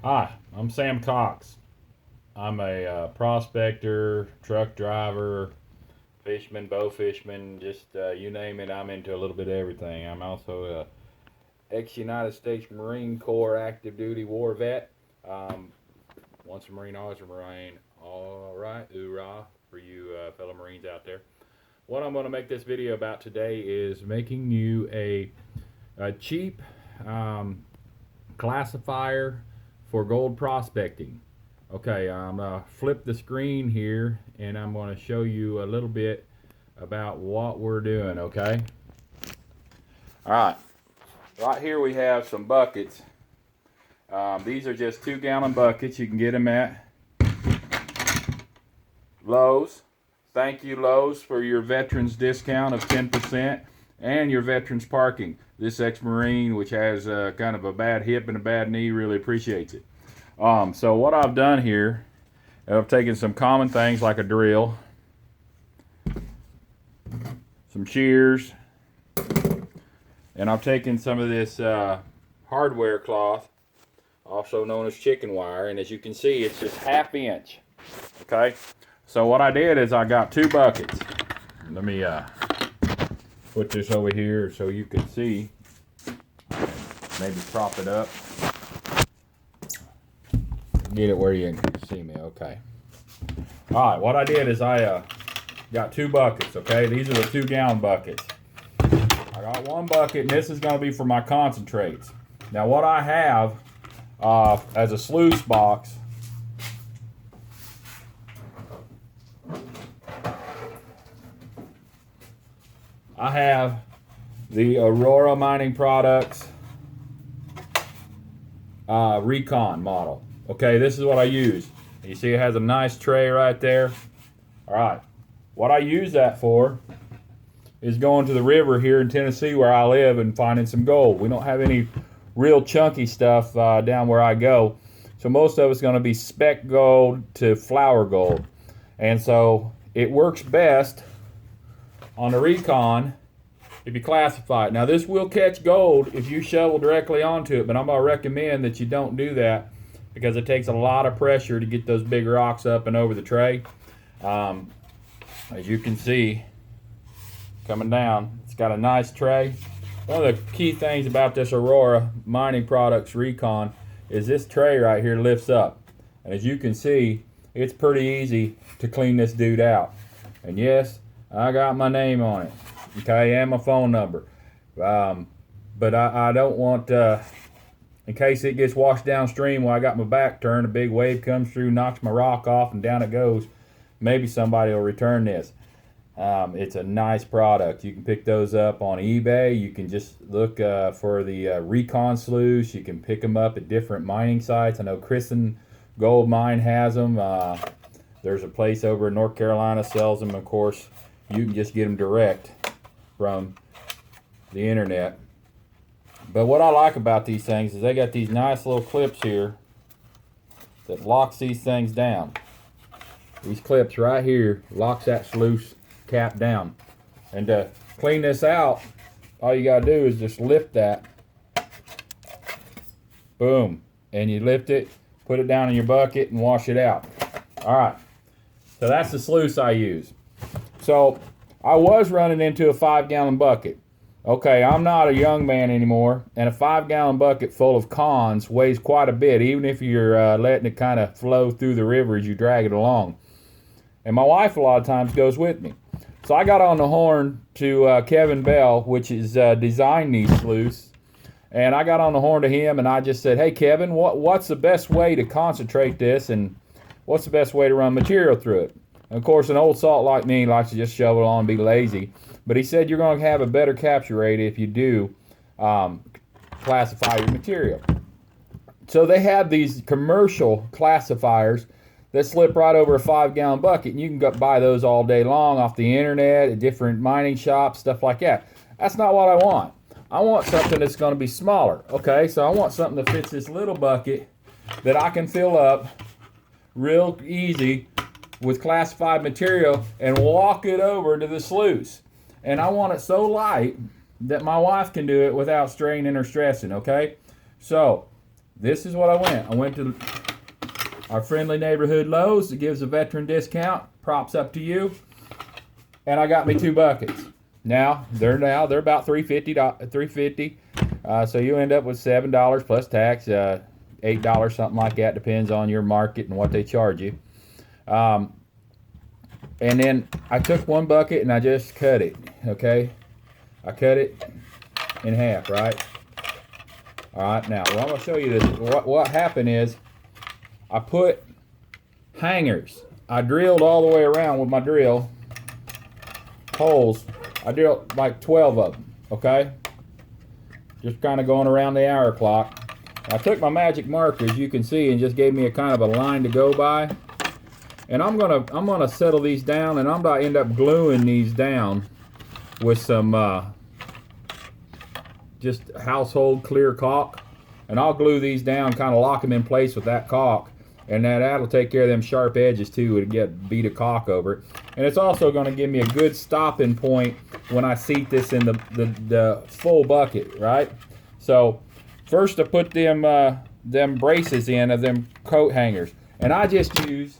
Hi, I'm Sam Cox. I'm a prospector, truck driver, fisherman, bow fisherman, just you name it, I'm into a little bit of everything. I'm also a ex-United States Marine Corps active duty war vet. Um, Once a Marine, always a Marine. All right, hoorah for you fellow Marines out there. What I'm going to make this video about today is making you a cheap classifier for gold prospecting. Okay, I'm gonna flip the screen here and I'm going to show you a little bit about what we're doing. Okay, all right, right here we have some buckets. These are just 2-gallon buckets. You can get them at Lowe's. Thank you, Lowe's, for your veterans discount of 10% and your veterans parking. This ex-Marine, which has kind of a bad hip and a bad knee, really appreciates it. So what I've done here, I've taken some common things like a drill, some shears, and I've taken some of this hardware cloth, also known as chicken wire, and as you can see, it's just 1/2 inch. Okay, so what I did is I got 2 buckets. Let me put this over here so you can see. Maybe prop it up. Get it where you can see me. Okay. All right, what I did is I got 2 buckets. Okay, these are the 2-gallon buckets. I got 1 bucket, and this is going to be for my concentrates. Now what I have as a sluice box, I have the Aurora Mining Products Recon model. Okay, this is what I use. You see it has a nice tray right there. All right, what I use that for is going to the river here in Tennessee where I live and finding some gold. We don't have any real chunky stuff down where I go, so most of it's going to be speck gold to flour gold, and so it works best on the Recon if you classify it. Now this will catch gold if you shovel directly onto it, but I'm going to recommend that you don't do that because it takes a lot of pressure to get those big rocks up and over the tray. As you can see coming down, it's got a nice tray. One of the key things about this Aurora Mining Products Recon is this tray right here lifts up, and as you can see, it's pretty easy to clean this dude out. And yes, I got my name on it, okay, and my phone number, but I don't want in case it gets washed downstream while I got my back turned, a big wave comes through, knocks my rock off, and down it goes. Maybe somebody will return this. It's a nice product. You can pick those up on eBay. You can just look for the Recon sluice. You can pick them up at different mining sites. I know Crescent Gold Mine has them. There's a place over in North Carolina sells them. Of course, you can just get them direct from the internet. But what I like about these things is they got these nice little clips here that locks these things down. These clips right here locks that sluice cap down. And to clean this out, all you gotta do is just lift that. Boom. And you lift it, put it down in your bucket, and wash it out. All right. So that's the sluice I use. So I was running into a 5-gallon bucket. Okay, I'm not a young man anymore, and a 5-gallon bucket full of cons weighs quite a bit, even if you're letting it kind of flow through the river as you drag it along. And my wife a lot of times goes with me. So I got on the horn to Kevin Bell, which is designed these sluice, and I got on the horn to him and I just said, hey Kevin, what's the best way to concentrate this, and what's the best way to run material through it? And of course, an old salt like me likes to just shovel on and be lazy. But he said you're going to have a better capture rate if you do classify your material. So they have these commercial classifiers that slip right over a 5-gallon bucket, and you can go buy those all day long off the internet at different mining shops, stuff like that. That's not what I want. I want something that's going to be smaller. Okay, so I want something that fits this little bucket that I can fill up real easy with classified material and walk it over to the sluice. And I want it so light that my wife can do it without straining or stressing, okay? So this is what I went. I went to our friendly neighborhood Lowe's that gives a veteran discount. Props up to you. And I got me 2 buckets. Now they're about $3.50. So you end up with $7 plus tax, $8, something like that. Depends on your market and what they charge you. And then I took 1 bucket and I just cut it. Okay, I cut it in half, right? All right. Now, well, I'm gonna show you this. What happened is I put hangers. I drilled all the way around with my drill holes. I drilled like 12 of them. Okay. Just kind of going around the hour clock. I took my magic marker, as you can see, and just gave me a kind of a line to go by. And I'm gonna settle these down, and I'm gonna end up gluing these down with some just household clear caulk. And I'll glue these down, kind of lock them in place with that caulk, and that'll take care of them sharp edges too. It'll get beat of caulk over it. And it's also going to give me a good stopping point when I seat this in the full bucket, right? So first I put them braces in of them coat hangers, and I just use,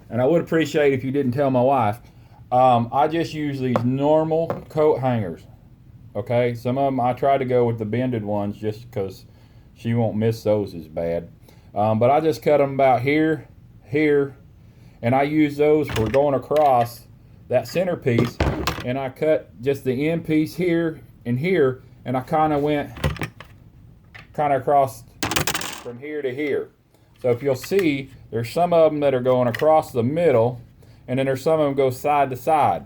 and I would appreciate if you didn't tell my wife, I just use these normal coat hangers. Okay, some of them I try to go with the bended ones just because she won't miss those as bad. But I just cut them about here, and I use those for going across that centerpiece. And I cut just the end piece here and here, and I kind of went across from here to here. So if you'll see, there's some of them that are going across the middle, and then there's some of them go side to side.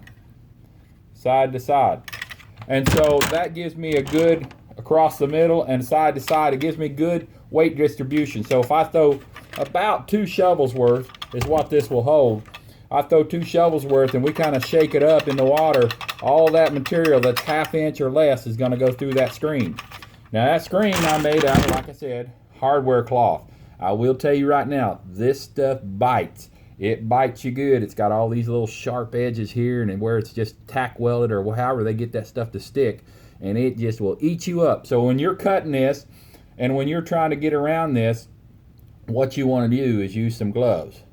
And so that gives me a good across the middle and side to side. It gives me good weight distribution. So if I throw about 2 shovels worth is what this will hold. I throw 2 shovels worth and we kind of shake it up in the water. All that material that's 1/2 inch or less is going to go through that screen. Now that screen I made out of, like I said, hardware cloth. I will tell you right now, this stuff bites. It bites you good. It's got all these little sharp edges here, and where it's just tack welded or however they get that stuff to stick, and it just will eat you up. So when you're cutting this and when you're trying to get around this, what you want to do is use some gloves.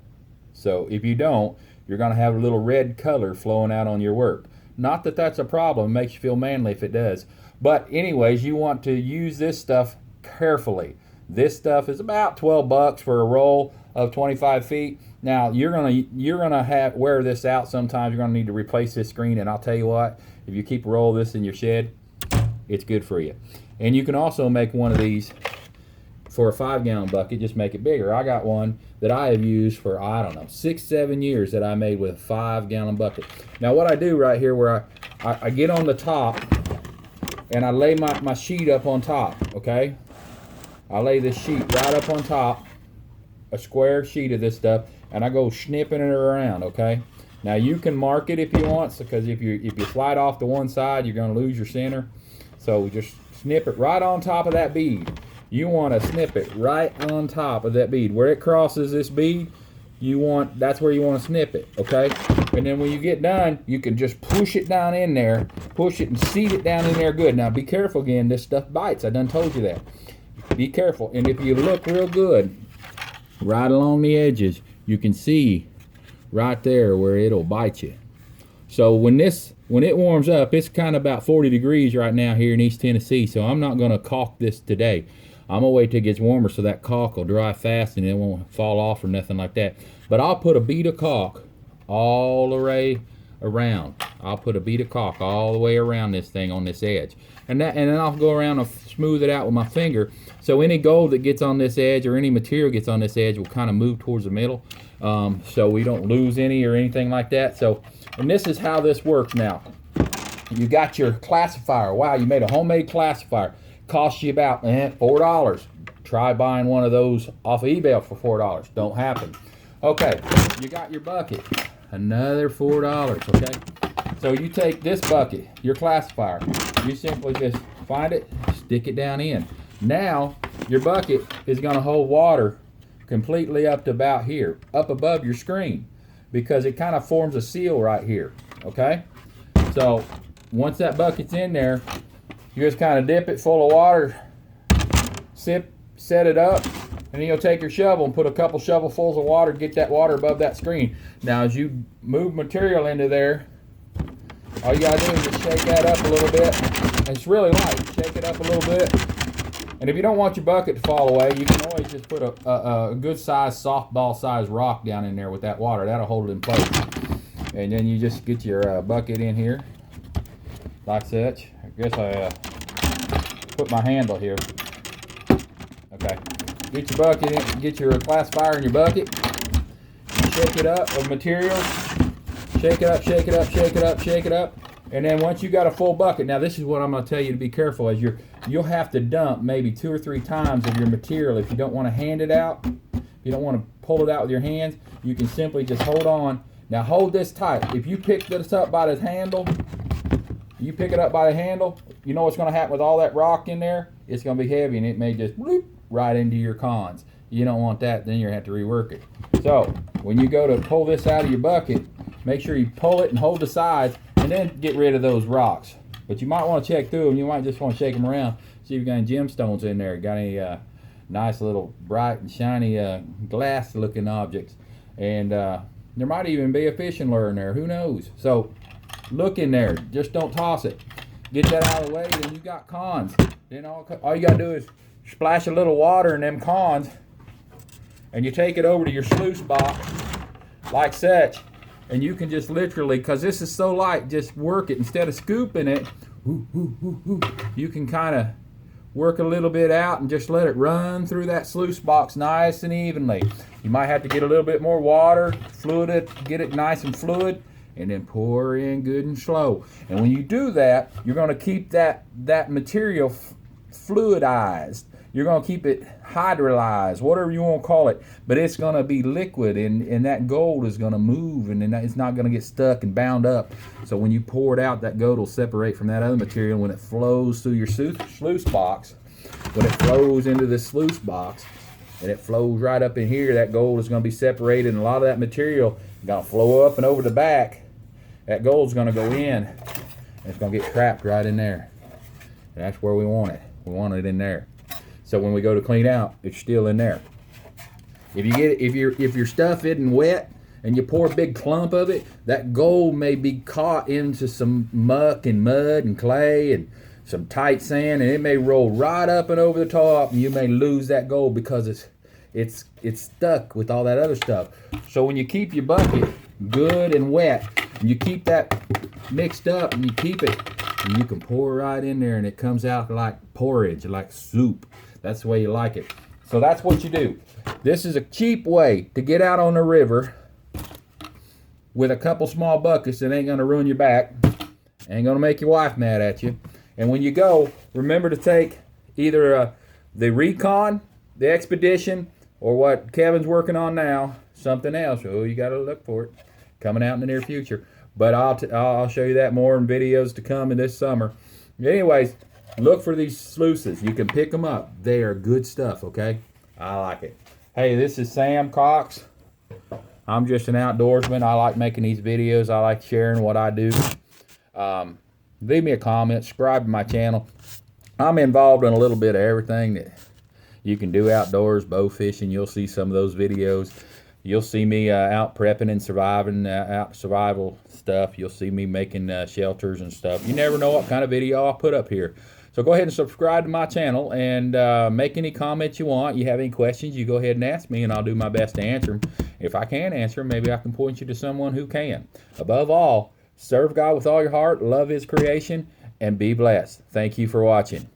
So if you don't, you're going to have a little red color flowing out on your work. Not that that's a problem. It makes you feel manly if it does. But anyways, you want to use this stuff carefully. This stuff is about 12 bucks for a roll of 25 feet. Now you're gonna have wear this out. Sometimes you're gonna need to replace this screen, and I'll tell you what, if you keep a roll of this in your shed, it's good for you. And you can also make one of these for a 5-gallon bucket. Just make it bigger. I got one that I have used for, I don't know, 6-7 years that I made with a 5-gallon bucket. Now what I do right here, where I get on the top and I lay my sheet up on top. Okay, I lay this sheet right up on top, a square sheet of this stuff, and I go snipping it around. Okay, now you can mark it if you want, because if you slide off to one side, you're going to lose your center. So just snip it right on top of that bead. You want to snip it right on top of that bead where it crosses this bead. That's where you want to snip it. Okay, and then when you get done, you can just push it down in there, push it and seat it down in there good. Now be careful again, this stuff bites. I done told you that. Be careful, and if you look real good right along the edges, you can see right there where it'll bite you. So when it warms up, it's kind of about 40 degrees right now here in East Tennessee, so I'm not going to caulk this today. I'm going to wait till it gets warmer so that caulk will dry fast and it won't fall off or nothing like that. But I'll put a bead of caulk all the way around. I'll put a bead of caulk all the way around this thing on this edge. And then I'll go around and smooth it out with my finger. So any gold that gets on this edge or any material gets on this edge will kind of move towards the middle. So we don't lose any or anything like that. So, and this is how this works now. You got your classifier. Wow, you made a homemade classifier. Cost you about $4. Try buying one of those off of eBay for $4. Don't happen. Okay, you got your bucket. Another $4, okay? So you take this bucket, your classifier, you simply just find it, stick it down in. Now, your bucket is gonna hold water completely up to about here, up above your screen, because it kind of forms a seal right here, okay? So once that bucket's in there, You just kind of dip it full of water, set it up, and then you'll take your shovel and put a couple shovelfuls of water, get that water above that screen. Now as you move material into there, all you gotta do is just shake that up a little bit. It's really light. Shake it up a little bit. And if you don't want your bucket to fall away, you can always just put a good size, softball size rock down in there with that water. That'll hold it in place. And then you just get your bucket in here, like such. I guess I put my handle here. Okay. Get your bucket in, get your classifier in your bucket. Shake it up with material. Shake it up, shake it up, shake it up, shake it up. And then once you got a full bucket, now this is what I'm going to tell you to be careful as you'll have to dump maybe 2 or 3 times of your material. If you don't want to hand it out, if you don't want to pull it out with your hands, you can simply just hold on. Now hold this tight. If you pick this up by the handle, you pick it up by the handle, you know what's going to happen with all that rock in there? It's going to be heavy and it may just bloop right into your cons. You don't want that, then you're going to have to rework it. So when you go to pull this out of your bucket, make sure you pull it and hold the sides and then get rid of those rocks. But you might want to check through them. You might just want to shake them around, see if you got any gemstones in there. Got any nice little bright and shiny glass looking objects. And there might even be a fishing lure in there, who knows? So look in there, just don't toss it. Get that out of the way, then you got cons. Then all you gotta do is splash a little water in them cons, and you take it over to your sluice box, like such, and you can just literally, because this is so light, just work it. Instead of scooping it, you can kind of work a little bit out and just let it run through that sluice box nice and evenly. You might have to get a little bit more water, fluid it, get it nice and fluid, and then pour in good and slow. And when you do that, you're going to keep that material fluidized. You're going to keep it hydrolyzed, whatever you want to call it, but it's going to be liquid, and that gold is going to move, and then it's not going to get stuck and bound up. So when you pour it out, that gold will separate from that other material. When it flows through your sluice box, when it flows into the sluice box, and it flows right up in here, that gold is going to be separated, and a lot of that material is going to flow up and over the back. That gold's going to go in, and it's going to get trapped right in there. And that's where we want it. We want it in there. So when we go to clean out, it's still in there. If your stuff isn't wet and you pour a big clump of it, that gold may be caught into some muck and mud and clay and some tight sand, and it may roll right up and over the top, and you may lose that gold because it's stuck with all that other stuff. So when you keep your bucket good and wet, and you keep that mixed up, and you keep it, and you can pour right in there, and it comes out like porridge, like soup. That's the way you like it. So that's what you do. This is a cheap way to get out on the river with a couple small buckets that ain't gonna ruin your back, ain't gonna make your wife mad at you. And when you go, remember to take either the Recon, the Expedition, or what Kevin's working on now, something else. Oh, you gotta look for it. Coming out in the near future. But I'll show you that more in videos to come in this summer. Anyways, look for these sluices. You can pick them up. They are good stuff, okay? I like it. Hey, this is Sam Cox. I'm just an outdoorsman. I like making these videos. I like sharing what I do. Leave me a comment. Subscribe to my channel. I'm involved in a little bit of everything that you can do outdoors, bow fishing. You'll see some of those videos. You'll see me out prepping and surviving, out survival stuff. You'll see me making shelters and stuff. You never know what kind of video I'll put up here. So go ahead and subscribe to my channel and make any comments you want. You have any questions, you go ahead and ask me, and I'll do my best to answer them. If I can't answer them, maybe I can point you to someone who can. Above all, serve God with all your heart, love His creation, and be blessed. Thank you for watching.